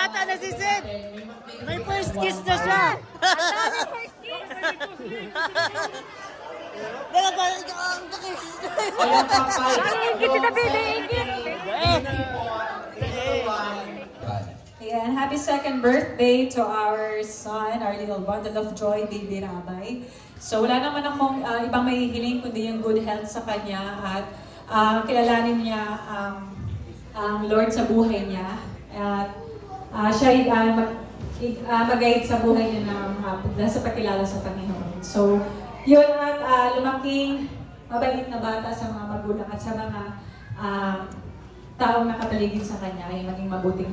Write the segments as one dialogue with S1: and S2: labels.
S1: bata na si Sid. May first kiss na siya.
S2: Ingit si David, ingit.
S3: Ayan, happy second birthday to our son, our little bundle of joy, Baby Rabay. So wala naman akong ibang mahihiling kundi yung good health sa kanya at kilalanin niya ang Lord sa buhay niya. At siya mag-guide sa buhay niya na sa pagkilala sa Panginoon. So yun at lumaking mabait na bata sa mga magulang at sa mga taong nakapaligid sa kanya ay maging mabuting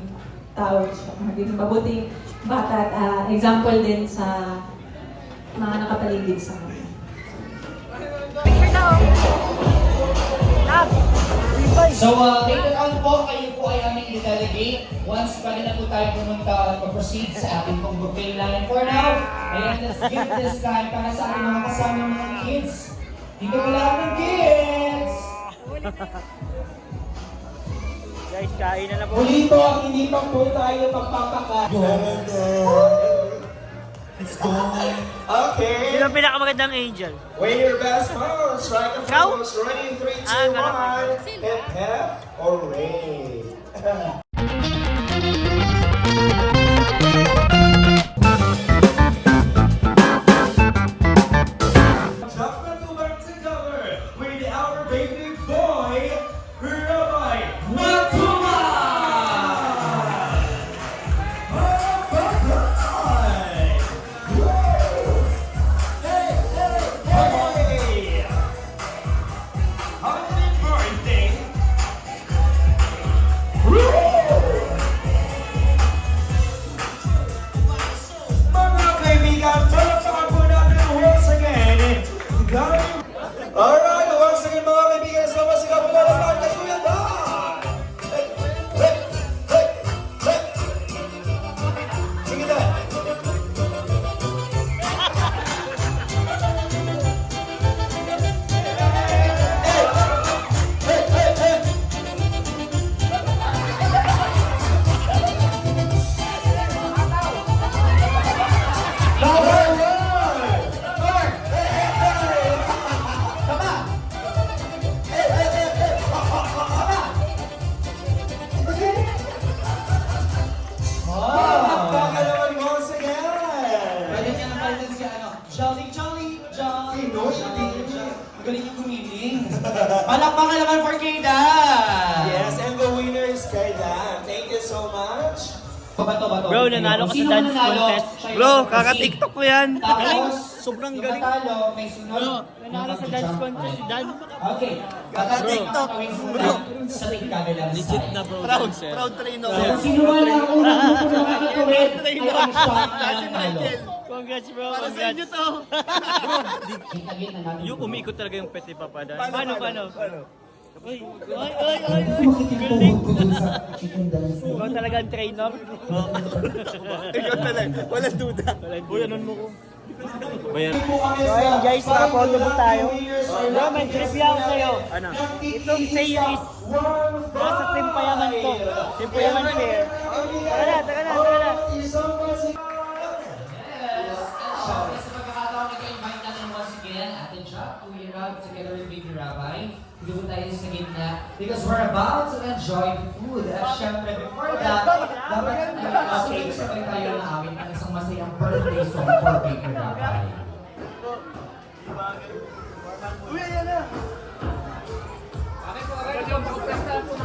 S3: tao siya, maging mabuting bata at example din sa mga nakapaligid sa kanya.
S2: Picture daw. Love.
S4: So, later on po, kayo po ay aming i-delegate. Once pwede na po tayo pumunta at mag-proceed sa ating pong bouquet line. For now, ayan, let's give this time para sa ating mga kasama mga kids. Dito pala ang kids!
S1: Guys, kain na po.
S4: Muli po, hindi pa po tayo magpapakain.
S5: Let's go. Okay.
S1: Sino ang pinakamagandang angel?
S5: Win your best pose. Strike a
S1: Ikaw?
S5: pose. Ready, 3, 2,
S1: Ah,
S5: 1. Hip, hip. Hooray. Jump to back together with our baby boy, Rabay Matuma! Mga kaibigan, palakpakan po natin once again. Alright, once again mga kaibigan, sama sigaw po na lahat kay Kuya Dan! Hey, hey, hey, hey! Sige Dan! Hey, hey, hey!
S4: Pwede niya na palitan si Jolly, Jolly, Jolly. Magaling yung gumiling. Palakpakan naman for Kayda!
S5: Yes, and the winner is Kailan. Thank you so much.
S4: Bato.
S1: Bro, nanalo ka sa
S4: Sino
S1: dance
S4: mananalo?
S1: contest.
S4: Siya yung
S1: Bro,
S4: mag-proceed.
S1: kaka-TikTok ko yan.
S4: Tapos,
S1: Sobrang
S4: yung
S1: galing.
S4: natalo, may sunod.
S1: Bro, nanalo sa dance contest si Dan.
S4: Okay.
S1: Kaka-TikTok.
S4: Bro. Sa kabilang
S1: Legit na bro. Proud trainer.
S4: So, sino man ang unang grupo na makakawin ay
S1: Trainer.
S4: ang shot na
S1: Kasi
S4: nanalo.
S1: Michael. Congrats bro. Para sa inyo to.
S4: Kita-kita natin.
S1: Yung umiikot talaga yung peti papada. Paano? Ay.
S4: Makikipagpuhod ko dun sa chicken dance.
S1: Ikaw talaga ang trainer.
S5: Ikaw talaga, walang duda.
S1: Uy, anon mo ko.
S5: Bayan.
S1: So ayun guys, nakapondo po tayo. Bro, may trivia ako sa'yo. Ano? Itong series, nasa Team Payaman to. Team Payaman Fair. Tara na.
S4: Siyempre sa pagkakataon nag-invite natin once again, Ate Chuck, Kuya Rob, together with Baby Rabay. Dito tayo sa gitna because we're about to enjoy the food. At siyempre before that, dapat sabay tayo na awit ng isang masayang birthday song for Baby Rabay.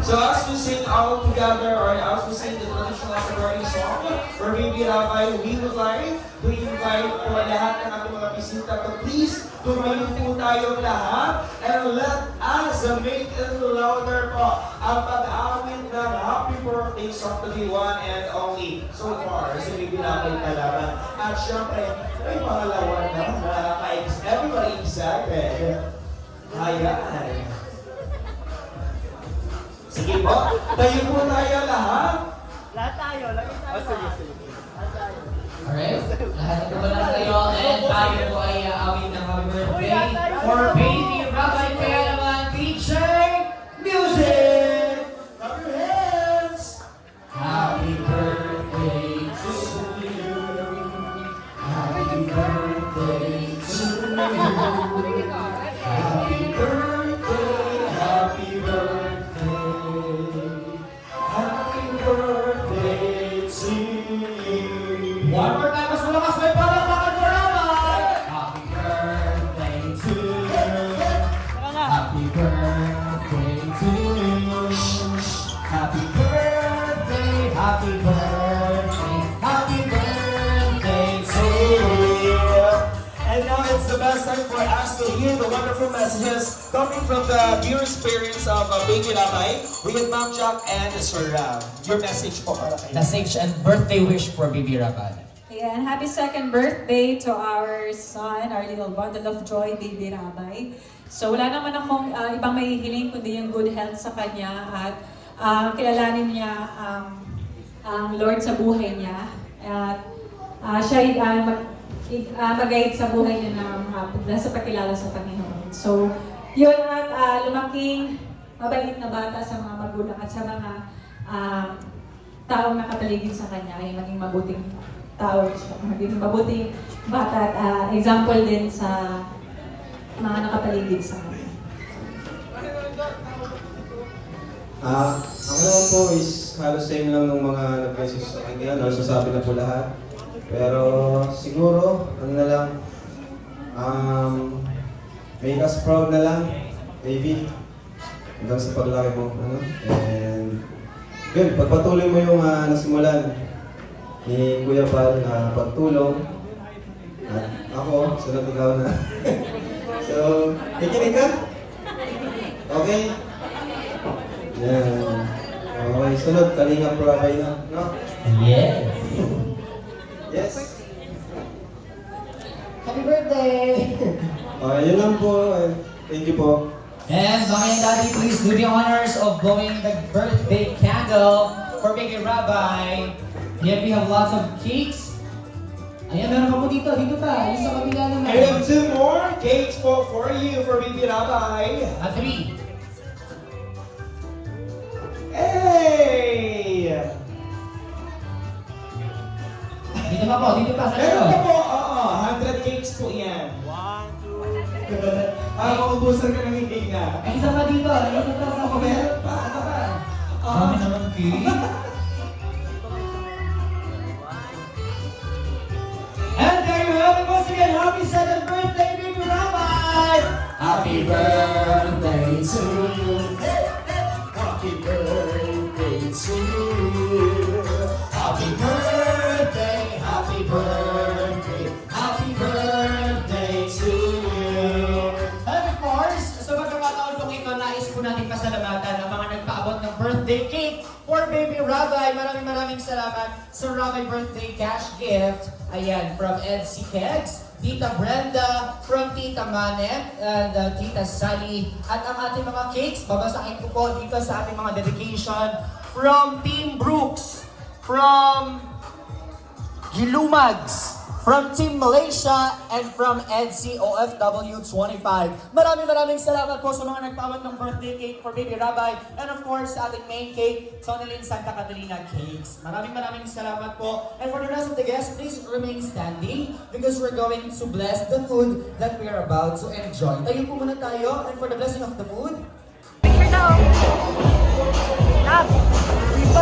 S5: So as we sing all together, or as we sing the traditional February song for Baby Rabay, we would like to invite po lahat ng ating mga bisita to please tumayo po tayo lahat and let us make it louder po ang pag-awit ng happy birthday song to the one and only so far si Baby Rabay Kalaban. At syempre, may pangalawa na everybody excited. Ayan. Sige po, tayo po tayo lahat.
S1: Lahat tayo.
S4: Alright? Lahat ito ba lang tayo and tayo po ay awit ng happy birthday for Baby Rabay. Kaya naman, DJ Music!
S5: Clap your hands.
S4: Happy birthday happy birthday to you.
S5: And now it's the best time for us to hear the wonderful messages coming from the dear experience of Baby Rabay. We have Ma'am Jack and Sir Ram. Your message po para kayo.
S4: Message and birthday wish for Baby Rabay.
S3: Ayan, happy second birthday to our son, our little bundle of joy, Baby Rabay. So wala naman akong ibang mahihiling kundi yung good health sa kanya at kilalanin niya ang Lord sa buhay niya. At siya mag-guide sa buhay niya sa pagkilala sa Panginoon. So yun at lumaking mabait na bata sa mga magulang at sa mga taong nakapaligid sa kanya ay maging mabuting tao, maging mabuting bata at example din sa mga nakapaligid sa kanya.
S6: Ako naman po is halos same lang ng mga nag-message sa kanya, nasasabi na po lahat. Pero siguro, ano na lang, make us proud na lang, maybe, hanggang sa paglaki mo, ano? And, yun, pagpatuloy mo yung nasimulan ni Kuya Pal na pagtulong, at ako, sunod ikaw na. So, kikinig ka? Okay? Yan. Okay, sunod, Kalinga Rabay na, no?
S4: Yes.
S6: Yes.
S4: Happy birthday!
S6: Okay, yun lang po. Thank you po.
S4: And Mommy and Daddy, please do the honors of blowing the birthday candle for Baby Rabay. Here we have lots of cakes. Ayan, meron pa po dito. Dito pa. Yung sa kabila naman.
S5: I have 2 more cakes po for you for Baby Rabay.
S4: At 3.
S5: Hey!
S4: Dito pa po. Dito pa. Sa
S5: Meron
S4: loob.
S5: pa po, 100 cakes po yan.
S1: 1, 2,
S5: Mauubusan ka ng hindi na.
S4: Ay, isa pa dito. Isa pa sa kabila.
S5: Meron pa.
S4: Isa pa. Dami naman cake. And there you have it once again. Happy 7th birthday, Baby Rabay! Happy birthday to you. Happy birthday to you. Happy birthday, happy birthday, happy birthday to you. And of course, sa pagkakataon kong ito, nais po natin pasalamatan ang mga nagpaabot ng birthday cake for Baby Rabay. Maraming salamat sa Rabay birthday cash gift. Ayan, from Edsy Kegs, Tita Brenda, from Tita Manet, and Tita Sally. At ang ating mga cakes, babasahin ko po dito sa ating mga dedication from Team Brooks, from Gilumags, from Team Malaysia, and from Edsy OFW 25. Maraming salamat po sa mga nagpaabot ng birthday cake for Baby Rabay. And of course, sa ating main cake, Sonalyn Santa Catalina Cakes. Maraming salamat po. And for the rest of the guests, please remain standing because we're going to bless the food that we are about to enjoy. Tayo po muna tayo, and for the blessing of the food.
S2: Picture daw. Love.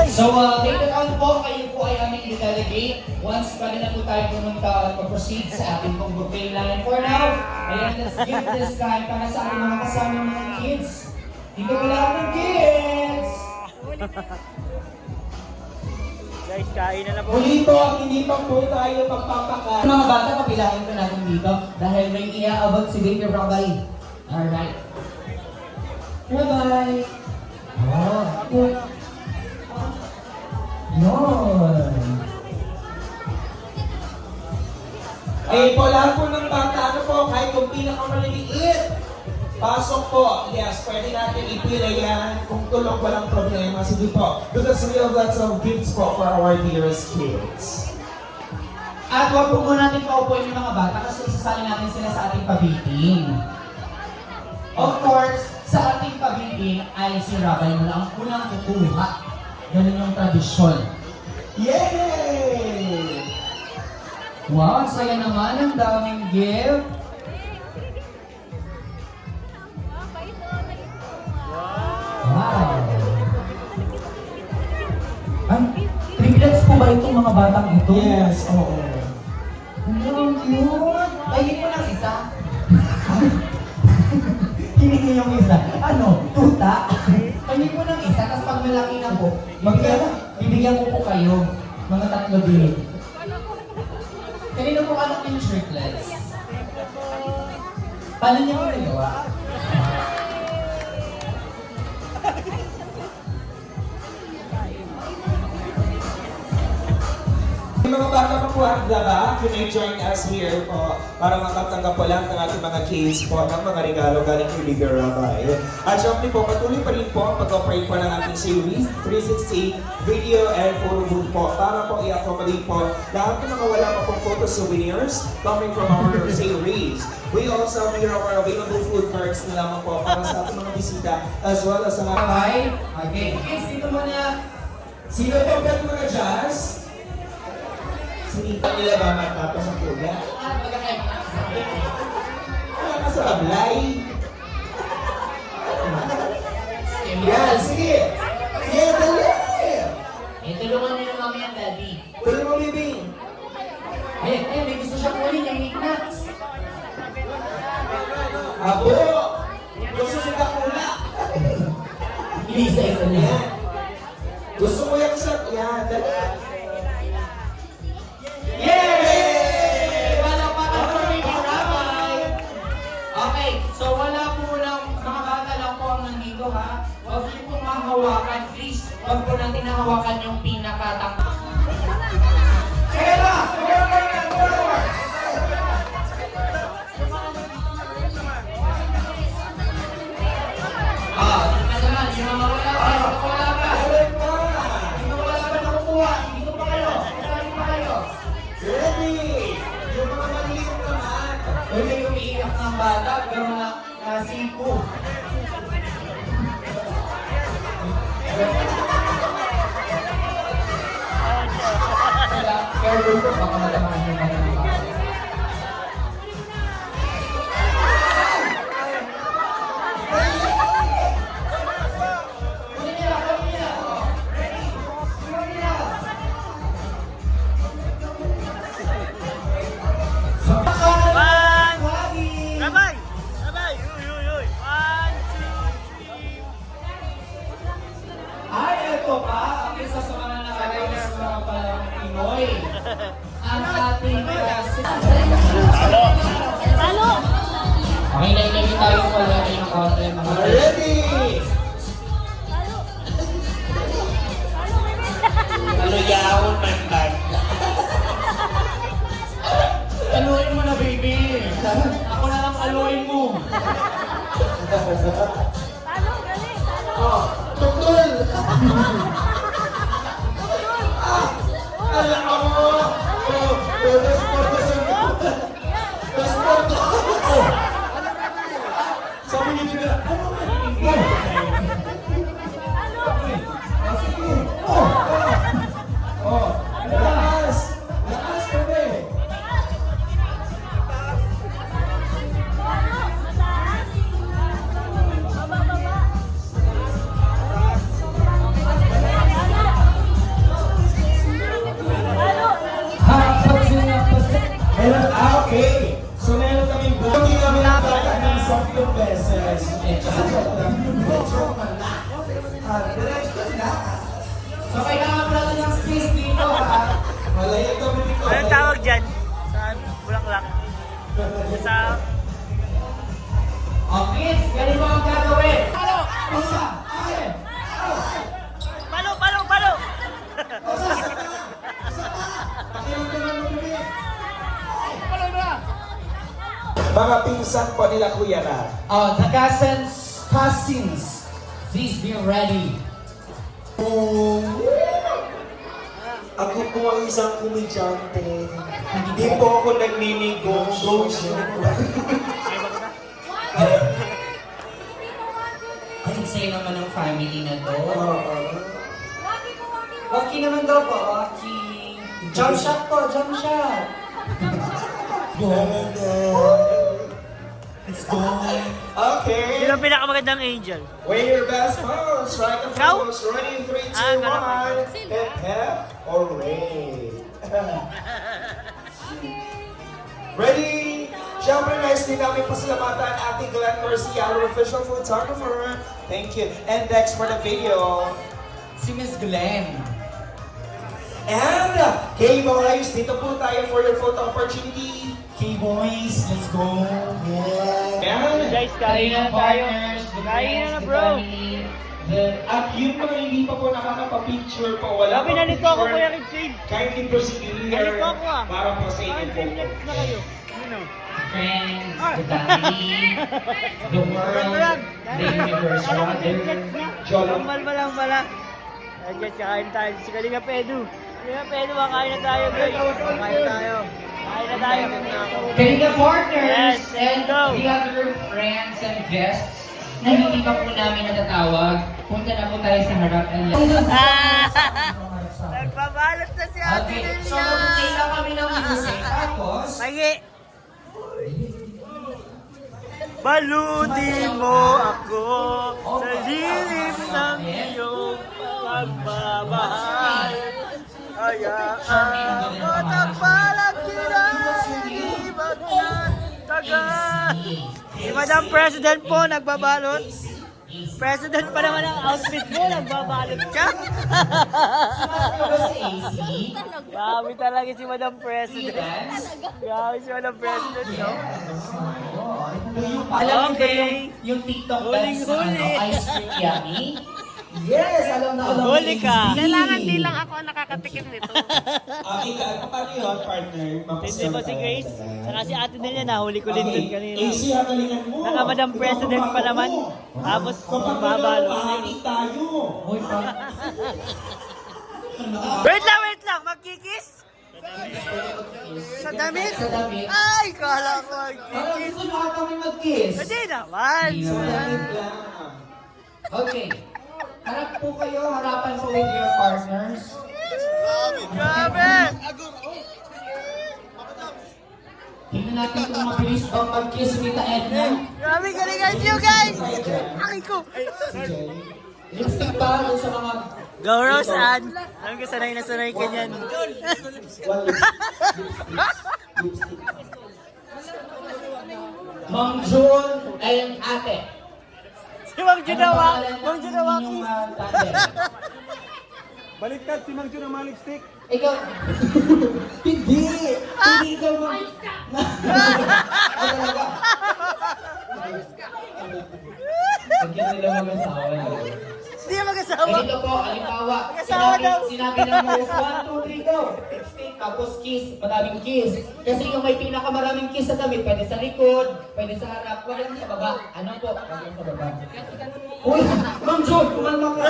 S4: So, later on po, kayo po ay aming i-delegate. Once pwede na po tayo pumunta at mag-proceed sa ating pong buffet line. For now, ayan, let's give this time para sa ating mga kasama mga kids. Dito po lahat ng kids!
S1: Guys, kain na po.
S5: Muli po, hindi pa po tayo magpapakain.
S4: Mga bata, papilahin ko natin dito dahil may iaabot si Baby Rabay. Alright. Rabay! Oh, yun.
S5: Eh po, lahat po ng bata, ano po, kahit kung pinakamaliliit, pasok po. Yes, pwede natin ipila yan. Kung tulog, walang problema. Sige po. Because we have lots of gifts po for our dearest kids.
S4: At huwag po muna natin paupuin yung mga bata kasi isasali natin sila sa ating pabiting. Of course, sa ating pabiting ay si Rabay mo lang ang unang kukuha. Ganun yung tradisyon.
S5: Yay!
S4: Wow, ang saya naman. Ang daming gift. Wow. Ang triplets po ba itong mga batang ito?
S5: Yes, oo.
S4: Ang cute. Kainin mo ng isa. Hiningi yung isa. Ano? Tuta? Kainin mo ng isa, tapos pag malaki na po, magkala. bibigyan ko po kayo, mga tatlo din. Kanino po anak yung shirtless? Paano niya ko nagawa?
S5: Yung mga bata pa po at laba, you may join us here po para makatanggap po lang ng ating mga case po ng mga regalo galing kay Bibi Rabay. At syempre po, patuloy pa rin po ang pag-operate po ng ating series 360 video and photo booth po para po i-accommodate po lahat ng mga wala pa pong photo souvenirs coming from our series. We also have our available food cards na lamang po para sa ating mga bisita as well as sa mga...
S4: Okay? Okay. Kids, dito muna.
S5: Sino po ba yung mga jazz? Sinita nila ba matapos ang kuya? Wala ka sa ablay. Yan, sige. Sige, dali.
S4: Tulungan niyo yung mami ang daddy.
S5: Tuloy mo, Bibing.
S4: May gusto siya kunin yung knickknacks.
S5: Abo! Gusto sa kakula.
S4: Isa-isa niya.
S5: Yan. Gusto mo yung sa... Yan, dali.
S4: Yay! Wala pa ka for Bibi Rabay. Okay, so wala po lang, mga bata lang po ang nandito ha. Huwag niyo pong mahawakan, please. Huwag po natin nahawakan yung pinakatang...
S5: Kaya!
S4: Naman, yung mga wala pa, wala pa. Yung wala pa nakukuha, dito pa kayo. Saan pa kayo?
S5: Ready! Yung mga maliit naman.
S4: Wala yung umiiyak ng bata, pero nasipo. Careful po, baka matamahan yung mga bata.
S1: Rabay! Rabay! Uy, uy, uy! 1, 2, 3.
S4: Ay, ito pa, ang isa sa mga nakakainis sa mga palang Pinoy. Ang ating
S1: Talo!
S4: Okay, nailagay tayo pala yung konti mga
S5: Ready!
S1: Ano yaon man bag?
S4: Aluin mo na, baby. Ako na lang aluin mo.
S2: Talo, galing, talo.
S5: Oh, tukol! Alam mo! Oh, transporto sa... Transporto! Sabi niyo nila, oh, lakas! Lakas kami!
S2: Baba, baba.
S5: Meron, okay. So meron kami hindi kami nakaka ng 10 beses.
S4: So, kailangan mo natin ng space dito, ha?
S5: Malaya kami dito.
S1: Anong tawag dyan? Sa Bulaklak? Sa...
S4: Okay, ganun mo ang gagawin. Isa, okay.
S1: Palo! Palo! Palo!
S5: Mga pinsan po nila Kuya na.
S4: Oh, the cousins, please be ready.
S5: Ako po ang isang komedyante. Hindi po ako nagninegosyo.
S4: Ay, sa'yo naman ang family na to.
S2: Waki ko, waki ko.
S4: Waki naman daw po, Waki. Jump shot po, jump shot.
S5: Let's go. Okay.
S1: Sino ang pinakamagandang angel?
S5: Weigh your best pose. Strike a
S1: Ikaw?
S5: pose. Ready, 3, 2,
S1: Ah,
S5: 1. Hip, hip, hooray. Ready? Siyempre, nice din namin pasalamatan ating Glenn Garcia, our official photographer. Thank you. And next for the video.
S4: Si Miss Glenn.
S5: And K-Boys, dito po tayo for your photo opportunity.
S4: K-Boys, let's go. Yeah.
S5: And
S1: Guys, kain na tayo. Kain na bro.
S5: At yung mga hindi pa po nakakapapicture po, wala
S1: Sabi
S5: pa
S1: nalito ako
S5: picture,
S1: Kuya Richie.
S5: kindly proceed here
S1: Nalito ako
S5: para po sa
S1: Bakit
S5: inyong photo.
S1: minutes na kayo? Ano?
S4: Friends, the family, the world, the universe,
S5: Jolo.
S1: Normal pa lang pala. Ayan guys, kakain tayo. Si Kalinga Pedu. Kalinga Pedu, kakain na tayo guys. Kakain tayo. Kain na tayo.
S4: Kalinga partners
S1: Yes,
S4: and
S1: go.
S4: the other friends and guests na hindi pa po namin natatawag, punta na po tayo sa harap and
S1: Nagbabalot na si Ate
S4: Okay,
S1: Lilia.
S4: so mag-play lang kami ng music. Tapos,
S1: Pagi. Balutin mo ako sa lilim ng iyong pagmamahal. Hayaan mo tagpalang kinahihibag na tagal. Si Madam President po nagbabalot. President pa naman ang outfit mo, nagbabalot ka. Grabe talaga si Madam President. Grabe si Madam President, no?
S4: alam niyo ba
S1: Okay.
S4: yung TikTok dance na
S1: Huling-huli.
S4: ice cream yummy? Yes, alam na alam.
S1: Huli ka.
S2: Kailangan di lang ako ang nakakatikim nito.
S5: Paano yun, partner?
S1: Hindi ko si Grace. Saka si Ate Nelia, nahuli ko din dun kanina.
S5: AC, hagalingan mo.
S1: Naka Madam President pa naman. Tapos babalo.
S5: Pahati tayo.
S4: Hoy,
S1: Wait lang. Magkikis? Sa damit?
S4: Sa damit.
S1: Ay, kala ko
S4: Parang
S1: magkikis.
S4: gusto nyo kami mag-kiss.
S1: Hindi naman.
S4: Okay. Harap po kayo, harapan po with your partners.
S1: Grabe.
S4: Tingnan natin kung mabilis bang mag-kiss ni Tita Edna.
S1: Grabe galingan niyo, guys. Aki ko.
S4: Lipstick pa doon sa mga...
S1: Go, Rose Ann. Alam ko, sanay na sanay ka niyan.
S4: Mang June ay ang ate.
S1: Si Mang Junawa.
S4: Ano pangalan
S1: Mang
S4: ng
S1: Junawaki.
S4: inyong, tatay?
S6: Baliktad si Mang Jun ang mga lipstick.
S4: Ikaw... Hindi! Hindi ikaw mag... Ay, talaga. Pagyan nila mag-asawa.
S1: Hindi yung mag-asawa.
S4: Ganito po, halimbawa,
S1: Mag-asawa daw.
S4: sinabi ng host, 1, 2, 3, go! Lipstick, tapos kiss, madaming kiss. Kasi yung may pinakamaraming kiss sa damit, pwede sa likod, pwede sa harap, wala sa baba. Ano po? Wala sa baba. Uy! Ma'am Jun, kumalma ka!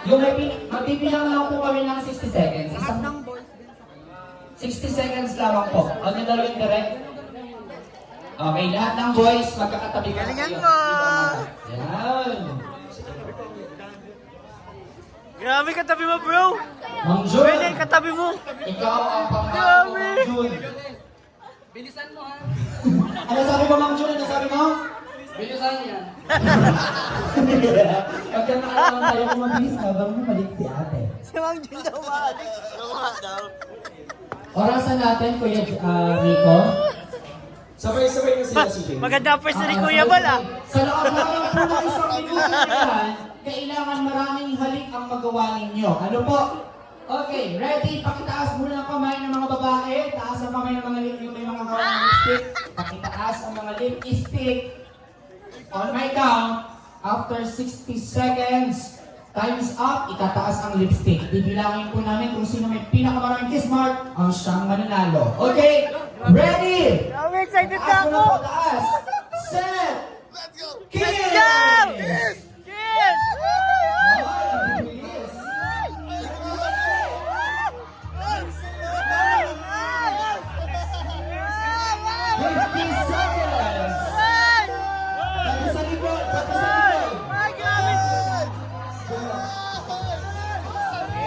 S4: Yung magbibilang lang po kami ng 60 seconds. 60 seconds lamang po. Ang nalawin direct. Okay, lahat ng boys, magkakatabi ka.
S1: Galingan
S4: kayo.
S1: mo.
S4: Yan.
S1: Grabe katabi mo, bro.
S4: Mang Jun,
S1: Pwede katabi mo.
S4: ikaw ang pangako,
S1: Grabe.
S4: Mang Jun. Bilisan mo ha. Ano sabi mo, Mang Jun? Ano sabi mo? Bilisan niya. Pagka nakalaman tayo kung mabilis, habang mo balik si ate.
S1: Si Mang Jun daw maalik. daw.
S4: Orasan natin, Kuya Rico.
S5: Sabay-sabay na sila si Jay.
S1: Maganda pa ni Kuya Bal, ah.
S4: Sa loob naman po ng isang minuto na yan, kailangan maraming halik ang magawa ninyo. Ano po? Okay, ready? Pakitaas muna ang kamay ng mga babae. Taas ang kamay ng mga yung may mga hawak ng lipstick. Pakitaas ang mga lipstick. On my count, after 60 seconds, time's up, itataas ang lipstick. Bibilangin po namin kung sino may pinakamaraming kiss mark ang siyang mananalo. Okay? Ready?
S1: Grabe, excited na
S4: Taas mo
S1: ako.
S4: na po, taas. Set! Kiss!
S1: Let's go! Cheers!
S4: Ay, bilis. 50 seconds! Tapos sa likod, tapos sa likod.
S1: Ay, grabe.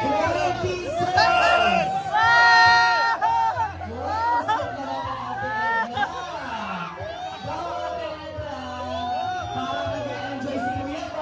S4: 20 seconds! Parang nag-enjoy si Kuya pa.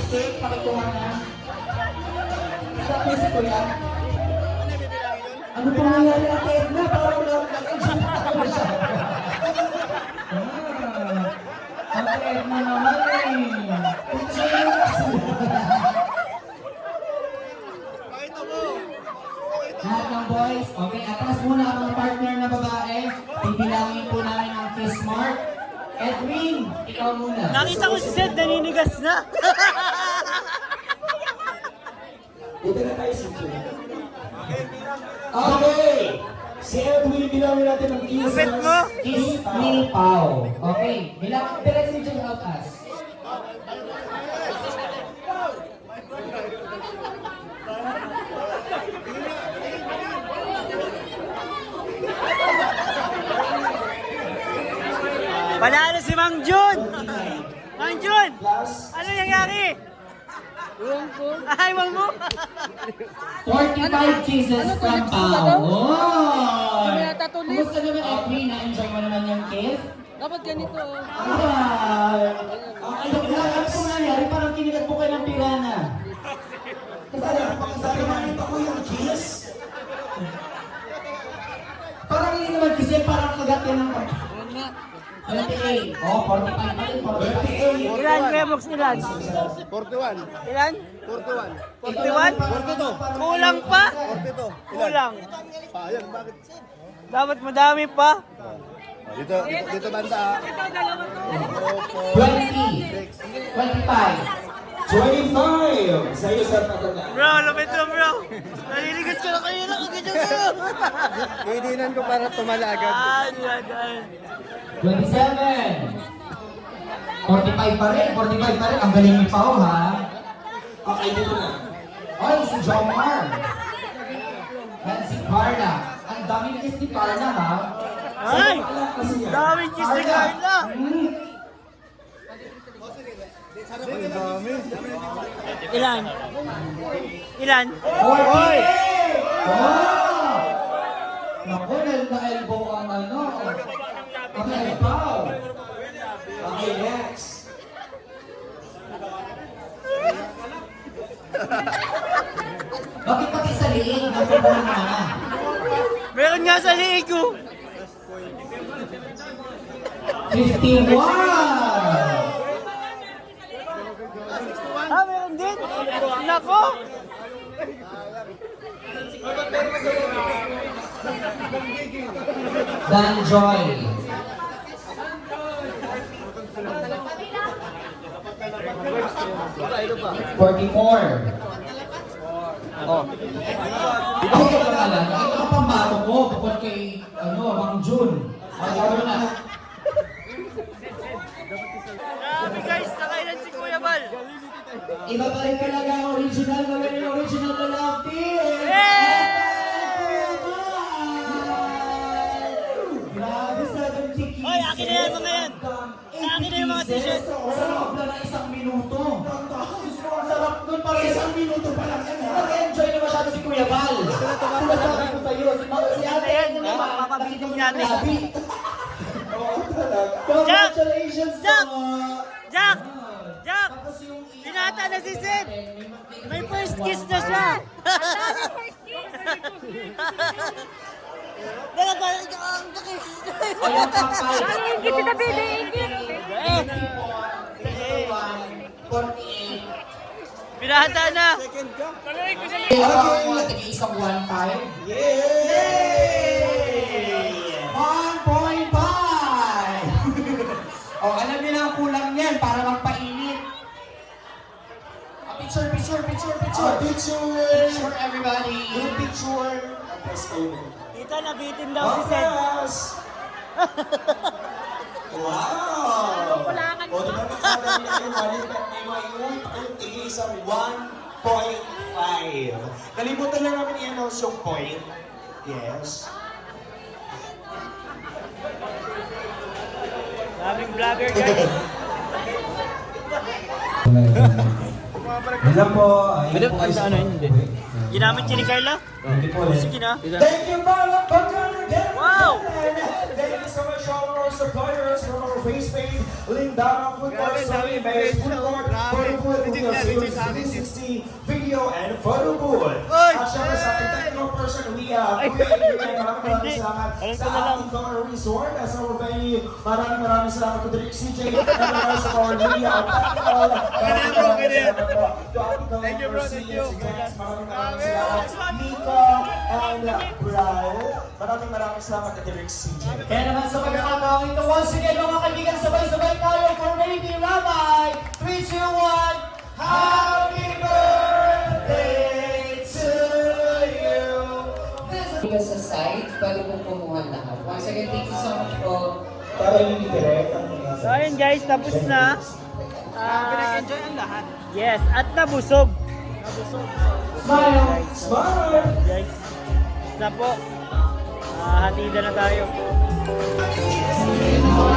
S4: cake, pakikuha na. Sa kiss ko yan. Ano pong nangyari na kay Edna? Parang nag-enjoy ako siya. Ang Edna naman eh. Enjoy mo kasi. Lahat ng boys, okay, atras muna ang mga partner na babae. Bibilangin po namin ang kiss mark. Edwin, ikaw muna.
S1: Nakita ko si Seth, naninigas na.
S5: Dito na tayo si Jun. Okay! Si Edwin, bilangin natin ang kiss.
S1: Lupit mo.
S4: Kiss me, Pao. Okay, bilang direct si Jun help us.
S1: Panalo si Mang Jun! Mang Jun!
S5: Plus,
S1: Ano nangyari? Ay, wag mo!
S4: 45 kisses from Pao. Oy! Kumusta naman, Edwin? Na-enjoy mo naman yung kiss?
S2: Dapat ganito.
S4: Ay! Ano po nangyari? Parang kinilag po kayo ng pirana.
S5: sabi nakita ko yung kiss.
S4: Parang hindi naman kasi parang kagat yan ng 28. Oh, 45 pa rin. 48.
S1: Ilan, Kuya Box, ilan?
S7: 41.
S1: Ilan?
S7: 41.
S1: 41? Kulang pa?
S7: 42.
S1: Kulang.
S7: Sayang, bakit?
S1: Dapat madami pa.
S7: Dito banda.
S4: 20. 25.
S5: 25! Sa'yo sa tatanda.
S1: Bro, lapit mo bro. Naliligas ka na kayo lang. Ganyan ka.
S7: Kaidinan ko para tumala agad.
S1: Yan.
S4: 27. 45 pa rin. 45 pa rin. Ang galing ni Pao, ha?
S5: Okay, dito na.
S4: Oy, si Jomar. Yan si Carla. Ang dami na kiss ni Carla, ha?
S1: Ay!
S5: Kasi yan.
S1: Daming kiss ni Carla. Ilan? Ilan?
S4: 48! Oh! Naku, na-elbow ang ano. Okay, Pao.
S5: Okay, next.
S4: Bakit pati sa liig? Nakuha na.
S1: Meron nga sa liig ko.
S4: 51!
S1: Ah, meron din? Nako!
S4: Dan Joy. 44. Oh. Ito ka pangalan. Ito ka pambato ko. Bukod kay, Mang Jun. Ano na?
S1: Grabe guys, nakailan si Kuya Bal.
S4: Iba pa rin talaga ang original na original na love team. Grabe, 70 kisses.
S1: Hoy, akin na yan mga yan. Sa akin na yung mga t-shirt.
S4: Sa loob na ng 1 minuto. Ang sarap nun, parang 1 minuto pa lang yan. Nag-enjoy na masyado si Kuya Bal. Sinasabi ko sa'yo, si Ate
S1: Ayan,
S4: Edna naman,
S1: mapapabitin
S4: nakita mo
S1: natin.
S4: ng labi.
S1: Jack!
S4: Congratulations
S1: Jack!
S4: po!
S1: Jack! Jack!
S4: Tapos yung
S1: Tinata na si Seth. May first kiss na siya. Dalaga, ang kiss.
S4: Ayun, kapal.
S2: Ingit si David, ingit.
S4: 48.
S1: Pinata na.
S4: Ako ang isang 1.5.
S5: Yay!
S4: 1.5! O, alam niyo na ang kulang niyan para magpainit. Picture.
S5: Picture!
S4: Picture, everybody.
S5: Yung picture. Tapos kayo.
S1: Tita, nabitin daw si Seth.
S5: Tapos! Wow! O, di ba nagsabi na yung wallet at may maiuwi pa kayong tig-isang 1.5. Nalimutan lang namin i-announce yung point. Yes.
S1: Daming vlogger guys.
S6: Yun lang po. Yun po
S1: Ano hindi? Ginamit si ni Carla?
S6: Hindi po.
S1: Sige na.
S5: Thank you, Marlon Pagkain again!
S1: Wow!
S5: Thank you so much, all our supporters. from our face page, Lindana Football Story Base Food Court, Photo Booth, Google Series 360, Video and Photo Booth. At syempre sa ating technical person, we have Kuya Adrian. Maraming salamat sa ating Donor Resort. As our venue, maraming salamat to Derek CJ and the rest of our media, our technical. Maraming salamat po to ating Donor Garcia, si Jens. Maraming salamat. Nico and Bral. Maraming salamat to Derek CJ.
S4: Kaya naman sa pagkakataong ito, once again mga kaibigan, sabay-sabay tayo for Baby Rabbi. 3, 2, 1, Happy birthday to you!
S8: Because sa site, pwede po kumuha lahat. Once again, thank you so much po.
S5: Para yung direct ang mga...
S1: So ayun guys, tapos na.
S2: Pinag-enjoy ang lahat.
S1: Yes, at nabusog.
S5: Smile! Smile!
S1: Guys, na po. Hatida na tayo. Ay, baby ko na.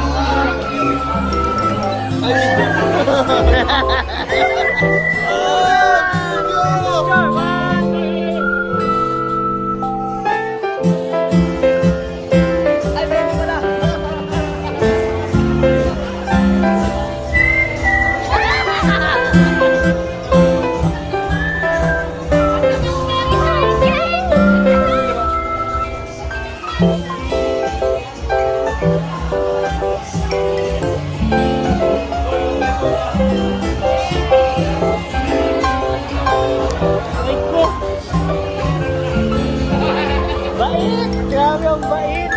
S1: Ay ko. Bait! Grabe ang bait!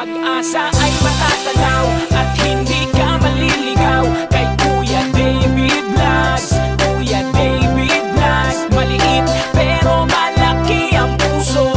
S9: Pag-asa ay matatanaw at hindi ka maliligaw kay Kuya David Vlogs. Kuya David Vlogs, maliit pero malaki ang puso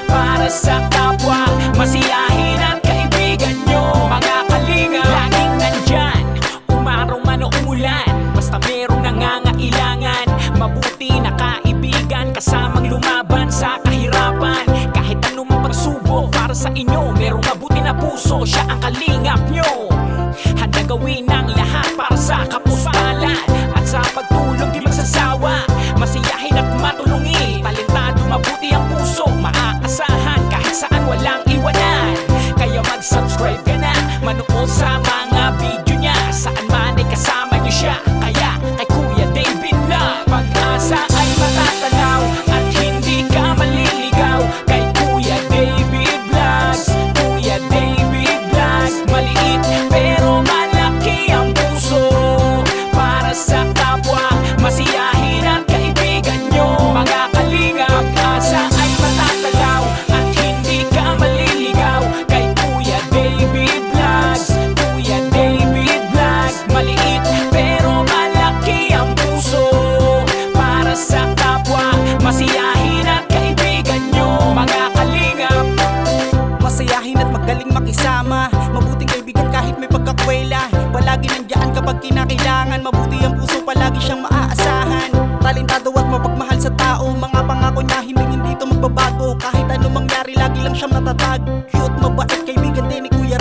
S9: para sa kapwa, masiyahin ang kaibigan nyo. Mga kalinga, laging nandyan, umaraw man o umulan, basta merong nangangailangan. Mabuti na kaibigan, kasamang lumaban sa kahirapan. Kahit anong pagsubok para sa inyo, merong mabuti na puso, siya ang kalingap nyo. Handa gawin ang lahat para sa kapustalan, at sa pagtulong di magsasawa, masiyahin at matulungin. Talentado, mabuti ang puso, maaasahan kahit saan walang iwanan. Kaya mag-subscribe ka na, manood sa mga video niya, saan man ay kasama niyo siya. Kaya kay Kuya David Vlog, pag-asa ay matatanaw at hindi ka maliligaw kay Kuya David Vlogs. Kuya David Vlogs, maliit pero malaki ang puso para sa kapwa, masiyahin ang kaibigan nyo. Mga kalinga, pag-asa ay matatanaw at hindi ka maliligaw kay Kuya David Vlogs. Kuya David Vlogs, maliit pero malaki ang puso para sa kapwa, masiyahin ang kaibigan nyo. Mga kalingap,
S10: masayahin at magaling makisama, mabuting kaibigan kahit may pagkakwela. Palagi nandiyan kapag kinakailangan, mabuti ang puso, palagi siyang maaasahan. Talentado at mapagmahal sa tao, mga pangako niya hindi to magbabago. Kahit ano mangyari, lagi lang siyang natatag. Cute, mabait, kaibigan din ni Kuya